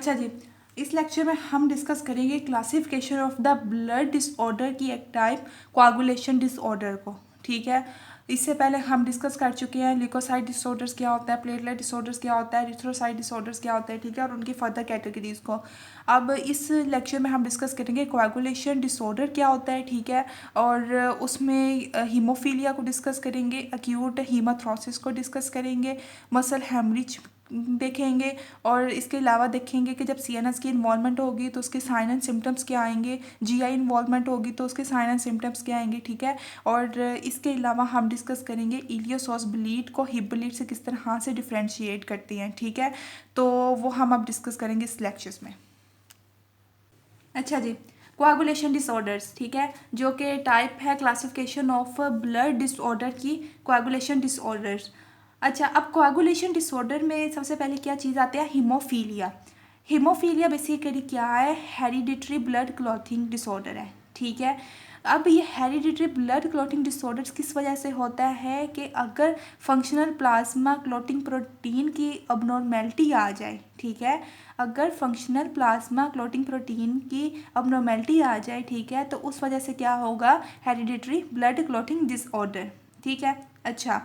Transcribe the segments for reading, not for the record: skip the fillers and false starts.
अच्छा जी, इस लेक्चर में हम डिस्कस करेंगे classification of the blood disorder की एक टाइप कोआगुलेशन डिसऑर्डर को। ठीक है, इससे पहले हम डिस्कस कर चुके हैं ल्यूकोसाइट डिसऑर्डर्स क्या होता है, प्लेटलेट डिसऑर्डर्स क्या होता है, एरिथ्रोसाइट डिसऑर्डर्स क्या होता है। ठीक है, और उनकी फर्दर कैटेगरीज को अब इस लेक्चर में हम डिस्कस करेंगे कोआगुलेशन डिसऑर्डर क्या होता है। ठीक है, और उसमें हीमोफीलिया को डिस्कस करेंगे, एक्यूट हीमाथ्रोसिस को डिस्कस करेंगे, मसल हेमरिज देखेंगे, और इसके अलावा देखेंगे कि जब सीएनएस की इन्वॉल्वमेंट होगी तो उसके साइन एंड सिम्टम्स क्या आएंगे, जीआई इन्वॉल्वमेंट होगी तो उसके साइन एंड सिम्टम्स क्या आएंगे। ठीक है, और इसके अलावा हम डिस्कस करेंगे इलियोसॉस ब्लीड को हिप ब्लीड से किस तरह से डिफ्रेंशिएट करती हैं। ठीक है, तो वो हम अब डिस्कस करेंगे इस लेक्चर्स में। अच्छा जी, कोआगुलेशन डिसऑर्डर्स, ठीक है, जो कि टाइप है क्लासिफिकेशन ऑफ ब्लड डिसऑर्डर की, कोआगुलेशन डिसऑर्डर्स। अच्छा, अब कोआगुलेशन डिसऑर्डर में सबसे पहले क्या चीज़ आती है, हीमोफीलिया। हीमोफीलिया बेसिकली क्या है, हेरिडिटरी ब्लड क्लॉटिंग डिसऑर्डर है। ठीक है, अब ये हेरिडिटरी ब्लड क्लॉटिंग डिसऑर्डर्स किस वजह से होता है कि अगर फंक्शनल प्लाज्मा क्लॉटिंग प्रोटीन की अबनॉर्मेलिटी आ जाए। ठीक है, अगर फंक्शनल प्लाज्मा क्लॉटिंग प्रोटीन की अबनॉर्मेलिटी आ जाए, ठीक है, तो उस वजह से क्या होगा, हेरिडिटरी ब्लड क्लॉटिंग डिसऑर्डर। ठीक है, अच्छा,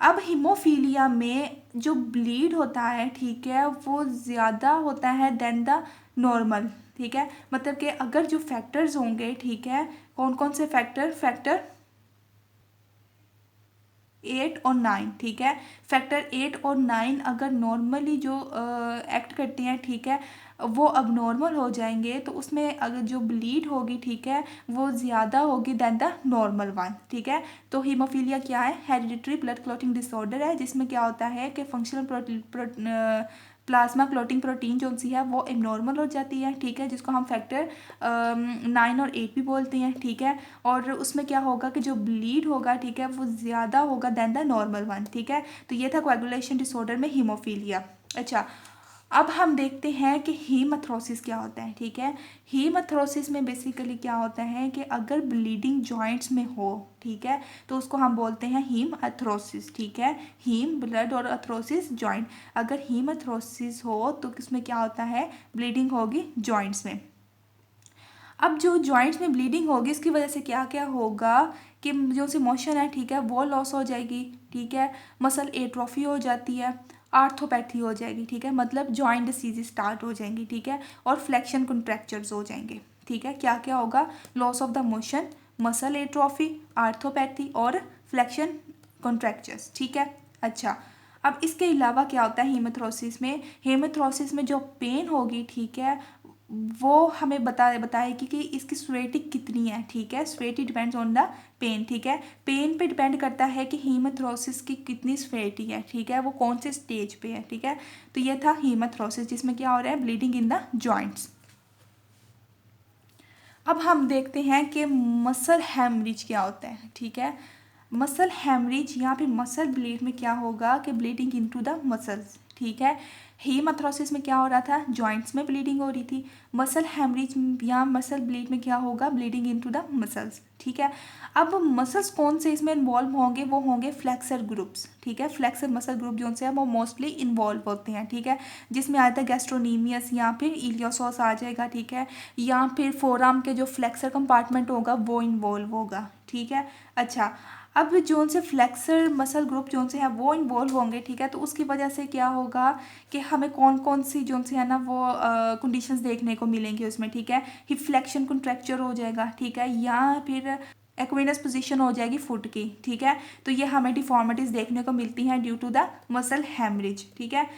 अब हीमोफीलिया में जो ब्लीड होता है, ठीक है, वो ज़्यादा होता है देन द नॉर्मल। ठीक है, मतलब कि अगर जो फैक्टर्स होंगे, ठीक है, कौन कौन से फैक्टर, फैक्टर 8 और 9। ठीक है, फैक्टर 8 और 9 अगर नॉर्मली जो एक्ट करते हैं, ठीक है, वो अब नॉर्मल हो जाएंगे तो उसमें अगर जो ब्लीड होगी, ठीक है, वो ज़्यादा होगी देन द नॉर्मल वन। ठीक है, तो हीमोफीलिया क्या है, हेरिडिटरी ब्लड क्लॉटिंग डिसऑर्डर है, जिसमें क्या होता है कि फंक्शनल प्लाज्मा क्लॉटिंग प्रोटीन जो सी है वो एबनॉर्मल हो जाती है। ठीक है, जिसको हम फैक्टर 9 और 8 भी बोलते हैं। ठीक है, और उसमें क्या होगा कि जो ब्लीड होगा, ठीक है, वो ज़्यादा होगा देन द नॉर्मल वन। ठीक है, तो ये था कोएगुलेशन डिसऑर्डर में हीमोफीलिया। अच्छा, अब हम देखते हैं कि हीमाथ्रोसिस क्या होता है। ठीक है, हीमाथ्रोसिस में बेसिकली क्या होता है कि अगर ब्लीडिंग जॉइंट्स में हो, ठीक है, तो उसको हम बोलते हैं हीमाथ्रोसिस। ठीक है, हीम ब्लड और अथ्रोसिस जॉइंट। अगर हीमाथ्रोसिस हो तो किसमें क्या होता है, ब्लीडिंग होगी जॉइंट्स में। अब जो जॉइंट्स में ब्लीडिंग होगी इसकी वजह से क्या क्या होगा कि जो सी मोशन है, ठीक है, वो लॉस हो जाएगी। ठीक है, मसल एट्रोफी हो जाती है, आर्थोपैथी हो जाएगी। ठीक है, मतलब जॉइंट डिसीज स्टार्ट हो जाएंगी। ठीक है, और फ्लेक्शन कंट्रैक्चर्स हो जाएंगे। ठीक है, क्या क्या होगा, loss of the motion, muscle atrophy, arthropathy और फ्लेक्शन कंट्रैक्चर्स। ठीक है, अच्छा, अब इसके अलावा क्या होता है हेमेथ्रोसिस में, हेमेथ्रोसिस में जो पेन होगी, ठीक है, वो हमें बताएगी कि इसकी स्वेटी कितनी है। ठीक है, sweaty depends on the pen. ठीक है, पेन पे डिपेंड करता है कि हीमाथ्रोसिस की कितनी स्वेटी है। ठीक है, वो कौन से स्टेज पे है। ठीक है, तो ये था हीमाथ्रोसिस जिसमें क्या हो रहा है, ब्लीडिंग इन द जॉइंट्स। अब हम देखते हैं कि मसल हेमरिज क्या होता है। ठीक है, मसल हेमरिज, यहाँ पे मसल ब्लीड में क्या होगा कि ब्लीडिंग इनटू द मसल्स। ठीक है, हीमाथ्रोसिस में क्या हो रहा था, जॉइंट्स में ब्लीडिंग हो रही थी। मसल हेमरिज या मसल ब्लीड में क्या होगा, ब्लीडिंग इनटू द मसल्स। ठीक है, अब मसल्स कौन से इसमें इन्वॉल्व होंगे, वो होंगे फ्लेक्सर ग्रुप्स। ठीक है, फ्लेक्सर मसल ग्रुप जो से है वो मोस्टली इन्वॉल्व होते हैं। ठीक है, जिसमें आता है गैस्ट्रोनीमियस या फिर इलियोसॉस आ जाएगा। ठीक है, या फिर फोराम के जो फ्लेक्सर कंपार्टमेंट होगा वो इन्वॉल्व होगा। ठीक है, अच्छा, अब जोन से फ्लेक्सर मसल ग्रुप जोन से है वो इन्वॉल्व होंगे। ठीक है, तो उसकी वजह से क्या होगा कि हमें कौन कौन सी जोन से है ना वो कंडीशंस देखने को मिलेंगी उसमें। ठीक है, हिप फ्लेक्शन कंट्रैक्चर हो जाएगा। ठीक है, या फिर एक्विनस पोजीशन हो जाएगी फुट की। ठीक है, तो ये हमें डिफॉर्मिटीज देखने को मिलती हैं ड्यू टू द मसल हेमरिज। ठीक है,